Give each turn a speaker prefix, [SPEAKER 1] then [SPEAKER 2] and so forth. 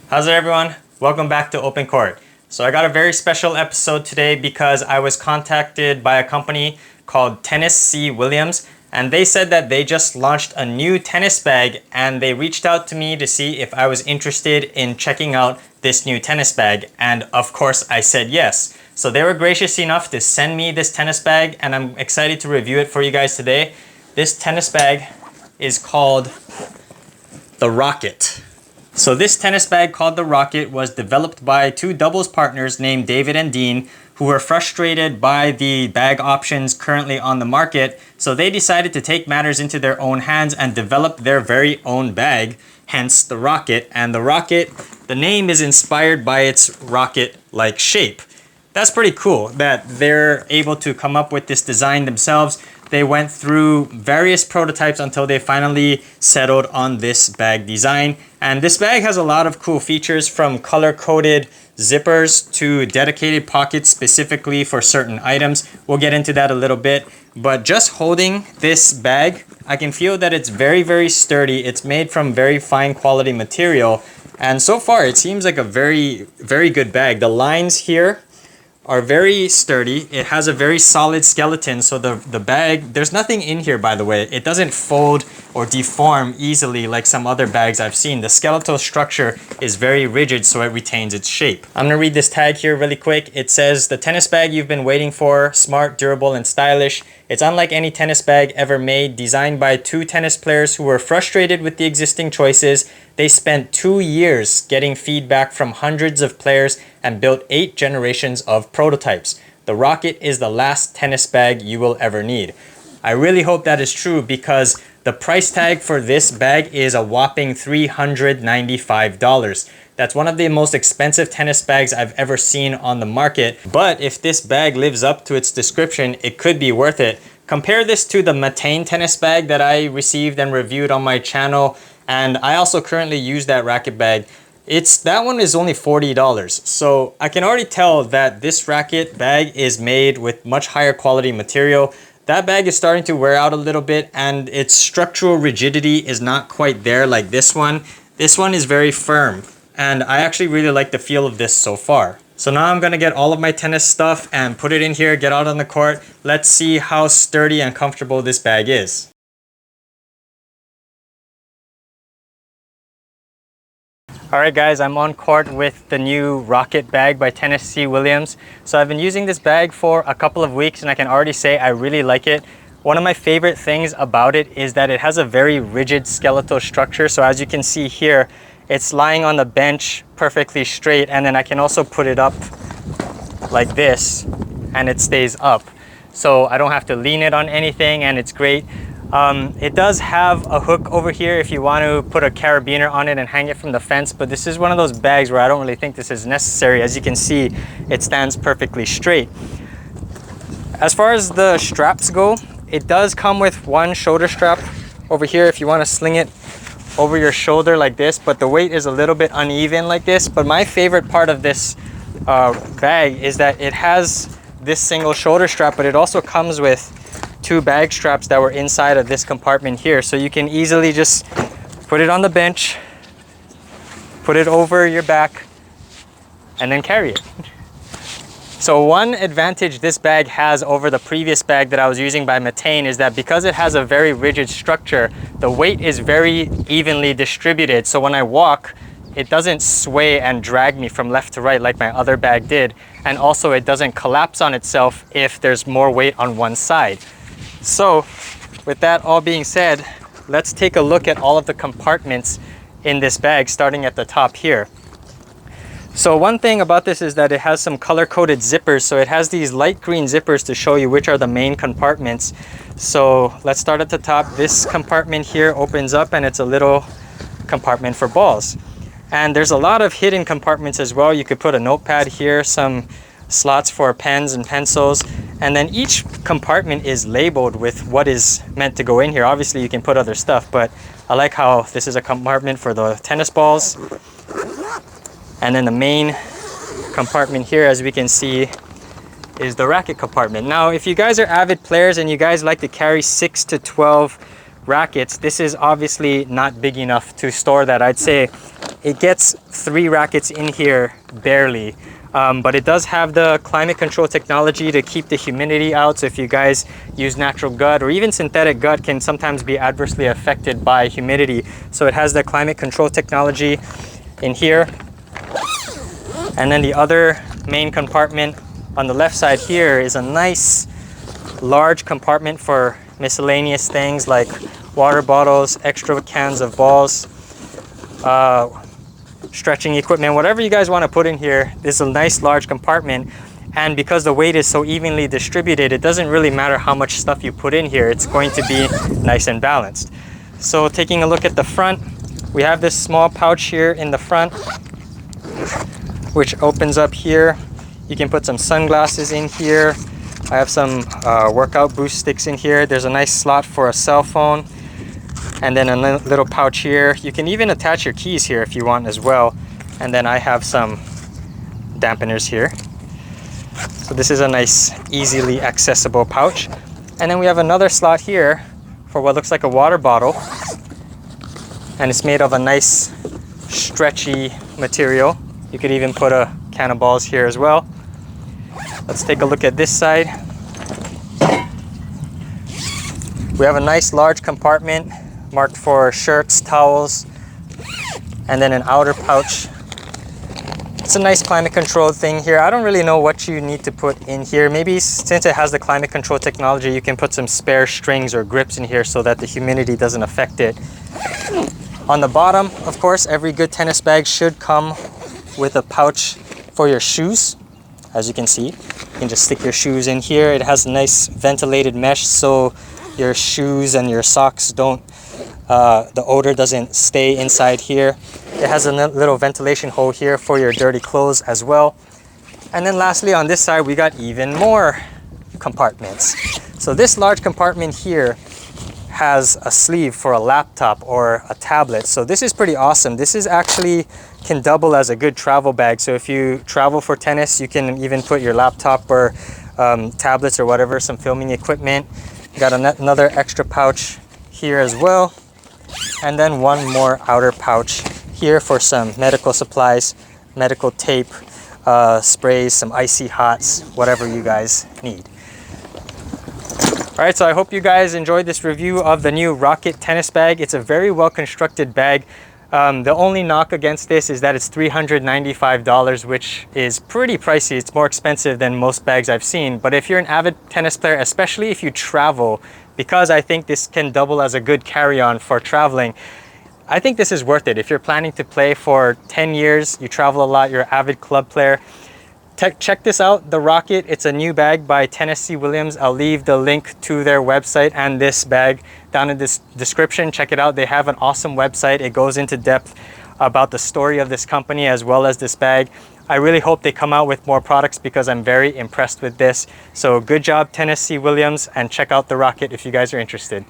[SPEAKER 1] How's it, everyone? Welcome back to Open Court. So I got a very special episode today because I was contacted by a company called Tennessee Williams, and they said that they just launched a new tennis bag, and they reached out to me to see if I was interested in checking out this new tennis bag, and of course I said yes. So they were gracious enough to send me this tennis bag, and I'm excited to review it for you guys today. This tennis bag is called the Racket. So this tennis bag called the Racket was developed by two doubles partners named David and Dean, who were frustrated by the bag options currently on the market. So they decided to take matters into their own hands and develop their very own bag, hence the Racket. And the Racket, the name is inspired by its rocket-like shape. That's pretty cool that they're able to come up with this design themselves. They went through various prototypes until they finally settled on this bag design. And this bag has a lot of cool features, from color-coded zippers to dedicated pockets specifically for certain items. We'll get into that a little bit. But just holding this bag, I can feel that it's very, very sturdy. It's made from very fine quality material. And so far, it seems like a very, very good bag. The lines here are very sturdy. It has a very solid skeleton, so the bag, there's nothing in here, by the way. It doesn't fold or deform easily like some other bags I've seen. The skeletal structure is very rigid, so it retains its shape. I'm gonna read this tag here really quick. It says, "The tennis bag you've been waiting for, smart, durable, and stylish. It's unlike any tennis bag ever made, designed by two tennis players who were frustrated with the existing choices. They spent 2 years getting feedback from hundreds of players and built 8 generations of prototypes. The Racket is the last tennis bag you will ever need." I really hope that is true, because the price tag for this bag is a whopping $395. That's one of the most expensive tennis bags I've ever seen on the market. But if this bag lives up to its description, it could be worth it. Compare this to the Matane tennis bag that I received and reviewed on my channel. And I also currently use that Racket bag. That one is only $40. So I can already tell that this Racket bag is made with much higher quality material. That bag is starting to wear out a little bit, and its structural rigidity is not quite there like this one. This one is very firm, and I actually really like the feel of this so far. So now I'm gonna get all of my tennis stuff and put it in here, get out on the court. Let's see how sturdy and comfortable this bag is. Alright guys, I'm on court with the new Racket bag by Tennessee Williams. So I've been using this bag for a couple of weeks, and I can already say I really like it. One of my favorite things about it is that it has a very rigid skeletal structure. So as you can see here, it's lying on the bench perfectly straight, and then I can also put it up like this and it stays up. So I don't have to lean it on anything, and it's great. It does have a hook over here if you want to put a carabiner on it and hang it from the fence, but this is one of those bags where I don't really think this is necessary. As you can see, it stands perfectly straight. As far as the straps go, it does come with one shoulder strap over here if you want to sling it over your shoulder like this, but the weight is a little bit uneven like this. But my favorite part of this bag is that it has this single shoulder strap, but it also comes with 2 bag straps that were inside of this compartment here. So you can easily just put it on the bench, put it over your back, and then carry it. So one advantage this bag has over the previous bag that I was using by Matane is that because it has a very rigid structure, the weight is very evenly distributed. So when I walk, it doesn't sway and drag me from left to right like my other bag did. And also it doesn't collapse on itself if there's more weight on one side. So with that all being said, let's take a look at all of the compartments in this bag, starting at the top here. So one thing about this is that it has some color-coded zippers. So it has these light green zippers to show you which are the main compartments. So let's start at the top. This compartment here opens up, and it's a little compartment for balls. And there's a lot of hidden compartments as well. You could put a notepad here, some slots for pens and pencils, and then each compartment is labeled with what is meant to go in here. Obviously you can put other stuff, but I like how this is a compartment for the tennis balls, and then the main compartment here, as we can see, is the racket compartment. Now if you guys are avid players and you guys like to carry 6 to 12 rackets, this is obviously not big enough to store that. I'd say it gets 3 rackets in here barely. But it does have the climate control technology to keep the humidity out. So if you guys use natural gut or even synthetic gut can sometimes be adversely affected by humidity. So it has the climate control technology in here. And then the other main compartment on the left side here is a nice large compartment for miscellaneous things like water bottles, extra cans of balls, stretching equipment, whatever you guys want to put in here. This is a nice large compartment, and because the weight is so evenly distributed, it doesn't really matter how much stuff you put in here. It's going to be nice and balanced. So taking a look at the front, we have this small pouch here in the front which opens up here. You can put some sunglasses in here. I have some workout boost sticks in here. There's a nice slot for a cell phone, and then a little pouch here. You can even attach your keys here if you want as well. And then I have some dampeners here. So this is a nice, easily accessible pouch. And then we have another slot here for what looks like a water bottle. And it's made of a nice, stretchy material. You could even put a can of balls here as well. Let's take a look at this side. We have a nice large compartment marked for shirts, towels, and then an outer pouch. It's a nice climate control thing here. I don't really know what you need to put in here. Maybe since it has the climate control technology, you can put some spare strings or grips in here so that the humidity doesn't affect it. On the bottom, of course, every good tennis bag should come with a pouch for your shoes. As you can see, you can just stick your shoes in here. It has a nice ventilated mesh so your shoes and your socks don't, the odor doesn't stay inside here. It has a little ventilation hole here for your dirty clothes as well. And then lastly, on this side, we got even more compartments. So this large compartment here has a sleeve for a laptop or a tablet. So this is pretty awesome. This is actually can double as a good travel bag. So if you travel for tennis, you can even put your laptop or tablets or whatever, some filming equipment. Got another extra pouch here as well. And then one more outer pouch here for some medical supplies, medical tape, sprays, some icy hots, whatever you guys need. All right, so I hope you guys enjoyed this review of the new Racket tennis bag. It's a very well constructed bag. The only knock against this is that it's $395, which is pretty pricey. It's more expensive than most bags I've seen. But if you're an avid tennis player, especially if you travel, because I think this can double as a good carry-on for traveling, I think this is worth it. If you're planning to play for 10 years, you travel a lot, you're an avid club player, check this out, the Racket. It's a new bag by Tennessee Williams. I'll leave the link to their website and this bag down in this description. Check it out. They have an awesome website. It goes into depth about the story of this company as well as this bag. I really hope they come out with more products because I'm very impressed with this. So good job, Tennessee Williams, and check out the Racket if you guys are interested.